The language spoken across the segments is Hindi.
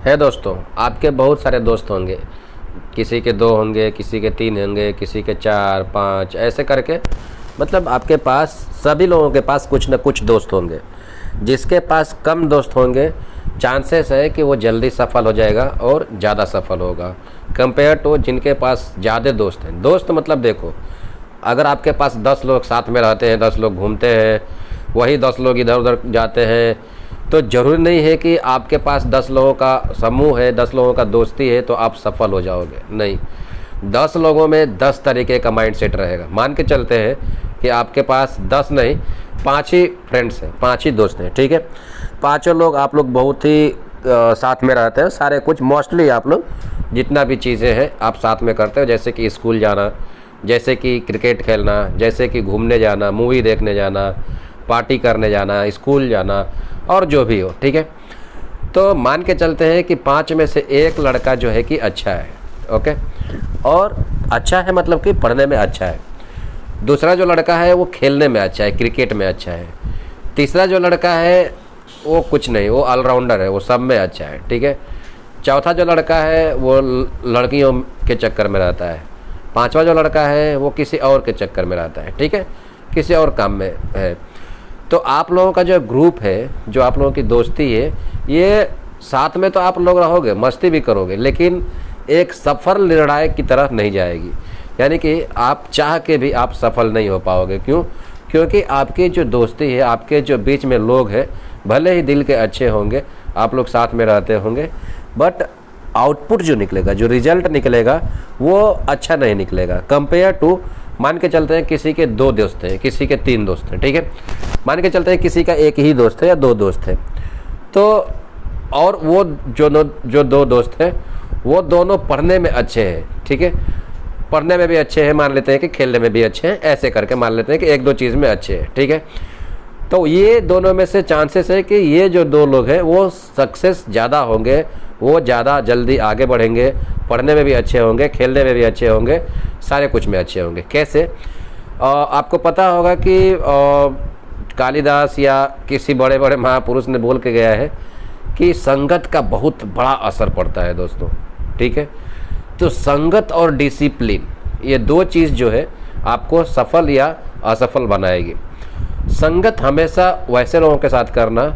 है दोस्तों, आपके बहुत सारे दोस्त होंगे। किसी के 2 होंगे, किसी के 3 होंगे, किसी के 4 5 ऐसे करके, मतलब आपके पास सभी लोगों के पास कुछ न कुछ दोस्त होंगे। जिसके पास कम दोस्त होंगे, चांसेस है कि वो जल्दी सफल हो जाएगा और ज़्यादा सफल होगा कंपेयर टू जिनके पास ज़्यादा दोस्त हैं। दोस्त मतलब देखो, अगर आपके पास 10 लोग साथ में रहते हैं, 10 लोग घूमते हैं, वही 10 लोग इधर उधर जाते हैं, तो ज़रूरी नहीं है कि आपके पास 10 लोगों का समूह है, 10 लोगों का दोस्ती है तो आप सफल हो जाओगे। नहीं, 10 लोगों में 10 तरीके का माइंड सेट रहेगा। मान के चलते हैं कि आपके पास 10 नहीं 5 ही फ्रेंड्स हैं, 5 ही दोस्त हैं, ठीक है। पाँचों लोग आप लोग बहुत ही साथ में रहते हैं, सारे कुछ मोस्टली आप लोग जितना भी चीज़ें हैं आप साथ में करते हो, जैसे कि स्कूल जाना, जैसे कि क्रिकेट खेलना, जैसे कि घूमने जाना, मूवी देखने जाना, पार्टी करने जाना, स्कूल जाना और जो भी हो, ठीक है। तो मान के चलते हैं कि 5 में से एक लड़का जो है कि अच्छा है, ओके, और अच्छा है मतलब कि पढ़ने में अच्छा है। दूसरा जो लड़का है वो खेलने में अच्छा है, क्रिकेट में अच्छा है। तीसरा जो लड़का है वो कुछ नहीं, वो ऑलराउंडर है, वो सब में अच्छा है, ठीक है। चौथा जो लड़का है वो लड़कियों के चक्कर में रहता है। 5वां जो लड़का है वो किसी और के चक्कर में रहता है, ठीक है, किसी और काम में है। तो आप लोगों का जो ग्रुप है, जो आप लोगों की दोस्ती है, ये साथ में तो आप लोग रहोगे, मस्ती भी करोगे, लेकिन एक सफल निर्णायक की तरफ नहीं जाएगी। यानी कि आप चाह के भी आप सफल नहीं हो पाओगे। क्यों? क्योंकि आपकी जो दोस्ती है, आपके जो बीच में लोग हैं, भले ही दिल के अच्छे होंगे, आप लोग साथ में रहते होंगे, बट आउटपुट जो निकलेगा, जो रिजल्ट निकलेगा, वो अच्छा नहीं निकलेगा कंपेयर टू, मान के चलते हैं किसी के 2 दोस्त हैं, किसी के 3 दोस्त हैं, ठीक है। मान के चलते हैं किसी का 1 ही दोस्त है या 2 दोस्त हैं, तो और वो जो 2 दोस्त हैं वो दोनों पढ़ने में अच्छे हैं, ठीक है, पढ़ने में भी अच्छे हैं, मान लेते हैं कि खेलने में भी अच्छे हैं, ऐसे करके मान लेते हैं कि 1-2 चीज़ में अच्छे हैं, ठीक है। तो ये दोनों में से चांसेस है कि ये जो 2 लोग हैं वो सक्सेस ज़्यादा होंगे, वो ज़्यादा जल्दी आगे बढ़ेंगे, पढ़ने में भी अच्छे होंगे, खेलने में भी अच्छे होंगे, सारे कुछ में अच्छे होंगे। कैसे? आपको पता होगा कि कालिदास या किसी बड़े बड़े महापुरुष ने बोल के गया है कि संगत का बहुत बड़ा असर पड़ता है दोस्तों, ठीक है। तो संगत और डिसिप्लिन, ये 2 चीज़ जो है आपको सफल या असफल बनाएगी। संगत हमेशा वैसे लोगों के साथ करना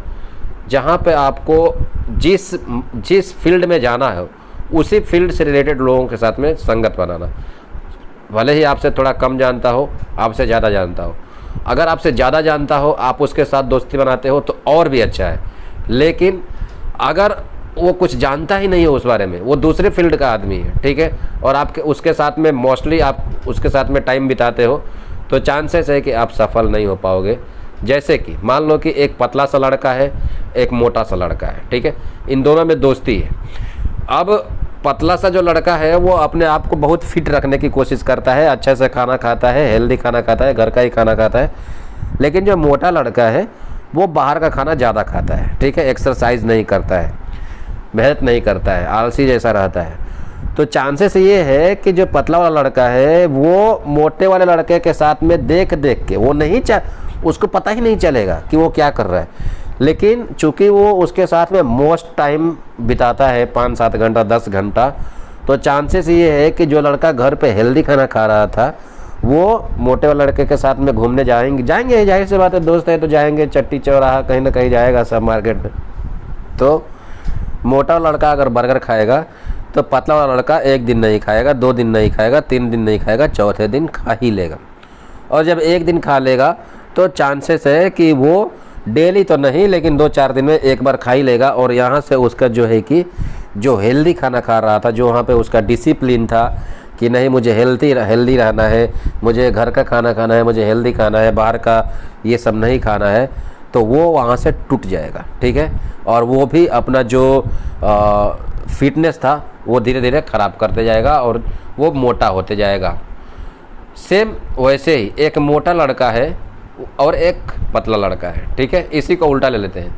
जहाँ पे आपको जिस फील्ड में जाना है उसी फील्ड से रिलेटेड लोगों के साथ में संगत बनाना। भले ही आपसे थोड़ा कम जानता हो, आपसे ज़्यादा जानता हो, अगर आपसे ज़्यादा जानता हो आप उसके साथ दोस्ती बनाते हो तो और भी अच्छा है। लेकिन अगर वो कुछ जानता ही नहीं है उस बारे में, वो दूसरे फील्ड का आदमी है, ठीक है, और आपके उसके साथ में मोस्टली आप उसके साथ में टाइम बिताते हो, तो चांसेस है कि आप सफल नहीं हो पाओगे। जैसे कि मान लो कि एक पतला सा लड़का है, एक मोटा सा लड़का है, ठीक है, इन दोनों में दोस्ती है। अब पतला सा जो लड़का है वो अपने आप को बहुत फिट रखने की कोशिश करता है, अच्छे से खाना खाता है, हेल्दी खाना खाता है, घर का ही खाना खाता है। लेकिन जो मोटा लड़का है वो बाहर का खाना ज़्यादा खाता है, ठीक है, एक्सरसाइज नहीं करता है, मेहनत नहीं करता है, आलसी जैसा रहता है। तो चांसेस ये है कि जो पतला वाला लड़का है वो मोटे वाले लड़के के साथ में देख देख के, वो नहीं उसको पता ही नहीं चलेगा कि वो क्या कर रहा है, लेकिन चूंकि वो उसके साथ में मोस्ट टाइम बिताता है, 5-7 घंटा 10 घंटा, तो चांसेस ये है कि जो लड़का घर पे हेल्दी खाना खा रहा था वो मोटे वाले लड़के के साथ में घूमने जाएंगे, जाहिर सी बात है, दोस्त है तो जाएंगे, चट्टी चौराहा कहीं ना कहीं जाएगा, सब मार्केट में। तो मोटा लड़का अगर बर्गर खाएगा तो पतला वाला लड़का 1 दिन नहीं खाएगा, 2 दिन नहीं खाएगा, 3 दिन नहीं खाएगा, चौथे दिन खा ही लेगा। और जब 1 दिन खा लेगा तो चांसेस है कि वो डेली तो नहीं लेकिन 2-4 दिन में एक बार खा ही लेगा। और यहाँ से उसका जो है कि जो हेल्दी खाना खा रहा था, जो वहाँ पे उसका डिसिप्लिन था कि नहीं मुझे हेल्दी रहना है, मुझे घर का खाना खाना है, मुझे हेल्दी खाना है, बाहर का ये सब नहीं खाना है, तो वो वहाँ से टूट जाएगा, ठीक है। और वो भी अपना जो फिटनेस था वो धीरे धीरे ख़राब करते जाएगा और वो मोटा होते जाएगा। सेम वैसे ही एक मोटा लड़का है और एक पतला लड़का है, ठीक है, इसी को उल्टा ले लेते हैं।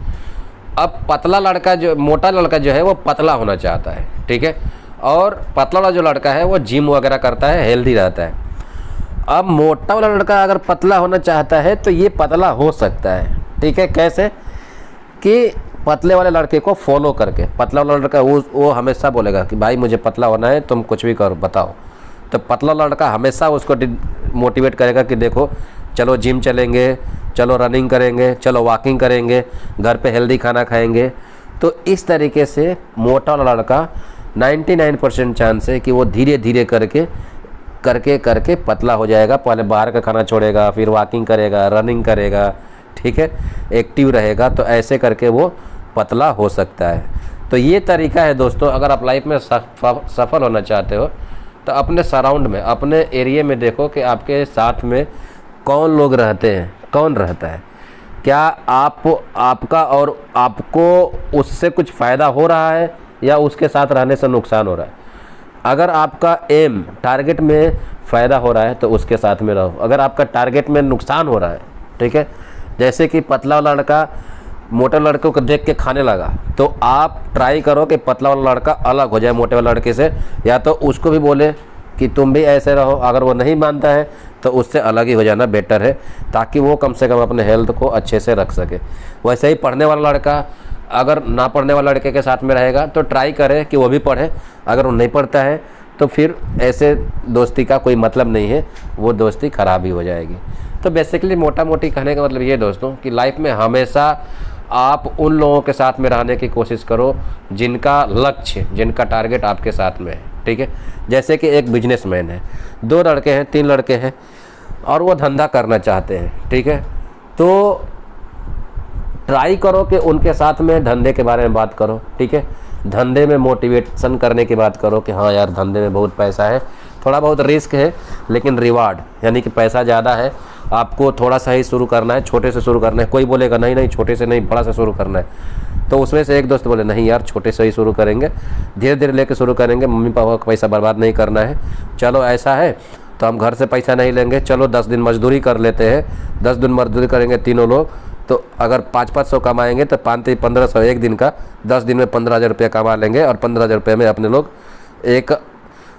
अब मोटा लड़का जो है वो पतला होना चाहता है, ठीक है, और पतला वाला जो लड़का है वो जिम वगैरह करता है, हेल्दी रहता है। अब मोटा वाला लड़का अगर पतला होना चाहता है तो ये पतला हो सकता है, ठीक है। कैसे? कि पतले वाले लड़के को फॉलो करके, पतला वाला लड़का वो हमेशा बोलेगा कि भाई मुझे पतला होना है, तुम कुछ भी करो बताओ। तो पतला लड़का हमेशा उसको मोटिवेट करेगा कि देखो चलो जिम चलेंगे, चलो रनिंग करेंगे, चलो वॉकिंग करेंगे, घर पे हेल्दी खाना खाएंगे। तो इस तरीके से मोटा वाला लड़का 99% चांस है कि वो धीरे धीरे करके पतला हो जाएगा। पहले बाहर का खाना छोड़ेगा, फिर वॉकिंग करेगा, रनिंग करेगा, ठीक है, एक्टिव रहेगा, तो ऐसे करके वो पतला हो सकता है। तो ये तरीका है दोस्तों। अगर आप लाइफ में सफल होना चाहते हो तो अपने सराउंड में, अपने एरिया में देखो कि आपके साथ में कौन लोग रहते हैं, कौन रहता है, क्या आपका और आपको उससे कुछ फ़ायदा हो रहा है या उसके साथ रहने से नुकसान हो रहा है। अगर आपका एम टारगेट में फ़ायदा हो रहा है तो उसके साथ में रहो। अगर आपका टारगेट में नुकसान हो रहा है, ठीक है, जैसे कि पतला वाला लड़का मोटे लड़कों को देख के खाने लगा, तो आप ट्राई करो कि पतला वाला लड़का अलग हो जाए मोटे वाले लड़के से, या तो उसको भी बोले कि तुम भी ऐसे रहो। अगर वो नहीं मानता है तो उससे अलग ही हो जाना बेटर है, ताकि वो कम से कम अपने हेल्थ को अच्छे से रख सके। वैसे ही पढ़ने वाला लड़का अगर ना पढ़ने वाला लड़के के साथ में रहेगा तो ट्राई करे कि वो भी पढ़े। अगर वो नहीं पढ़ता है तो फिर ऐसे दोस्ती का कोई मतलब नहीं है, वो दोस्ती ख़राब ही हो जाएगी। तो बेसिकली मोटा मोटी कहने का मतलब ये दोस्तों कि लाइफ में हमेशा आप उन लोगों के साथ में रहने की कोशिश करो जिनका लक्ष्य, जिनका टारगेट आपके साथ में है, ठीक है। जैसे कि एक बिजनेसमैन है, 2 लड़के हैं, 3 लड़के हैं और वो धंधा करना चाहते हैं, ठीक है। तो ट्राई करो कि उनके साथ में धंधे के बारे में बात करो, ठीक है। धंधे में मोटिवेशन करने की बात करो कि हाँ यार धंधे में बहुत पैसा है, थोड़ा बहुत रिस्क है लेकिन रिवार्ड यानी कि पैसा ज़्यादा है, आपको थोड़ा सा ही शुरू करना है, छोटे से शुरू करना है। कोई बोलेगा नहीं नहीं छोटे से नहीं, बड़ा से शुरू करना है। तो उसमें से एक दोस्त बोले नहीं यार छोटे से ही शुरू करेंगे, धीरे धीरे लेके शुरू करेंगे, मम्मी पापा का पैसा बर्बाद नहीं करना है। चलो ऐसा है तो हम घर से पैसा नहीं लेंगे, चलो 10 दिन मजदूरी कर लेते हैं, 10 दिन मजदूरी करेंगे तीनों लोग, तो अगर 500 कमाएंगे तो 1500 एक दिन का, 10 दिन में 15,000 रुपये कमा लेंगे और 15,000 रुपये में अपने लोग एक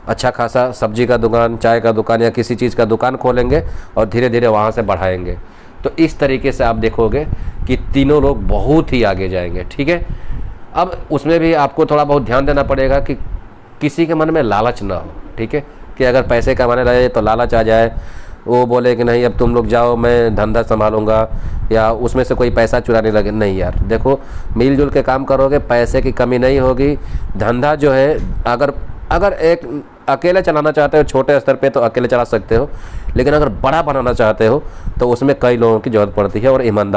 अच्छा खासा सब्जी का दुकान, चाय का दुकान या किसी चीज़ का दुकान खोलेंगे और धीरे धीरे वहाँ से बढ़ाएंगे। तो इस तरीके से आप देखोगे कि तीनों लोग बहुत ही आगे जाएंगे, ठीक है। अब उसमें भी आपको थोड़ा बहुत ध्यान देना पड़ेगा कि किसी के मन में लालच ना हो, ठीक है, कि अगर पैसे कमाने लगे तो लालच आ जाए, वो बोले कि नहीं अब तुम लोग जाओ मैं धंधा संभालूंगा, या उसमें से कोई पैसा चुराने लगे। नहीं यार देखो, मिलजुल के काम करोगे पैसे की कमी नहीं होगी। धंधा जो है अगर एक अकेले चलाना चाहते हो छोटे स्तर पे तो अकेले चला सकते हो, लेकिन अगर बड़ा बनाना चाहते हो तो उसमें कई लोगों की ज़रूरत पड़ती है और ईमानदार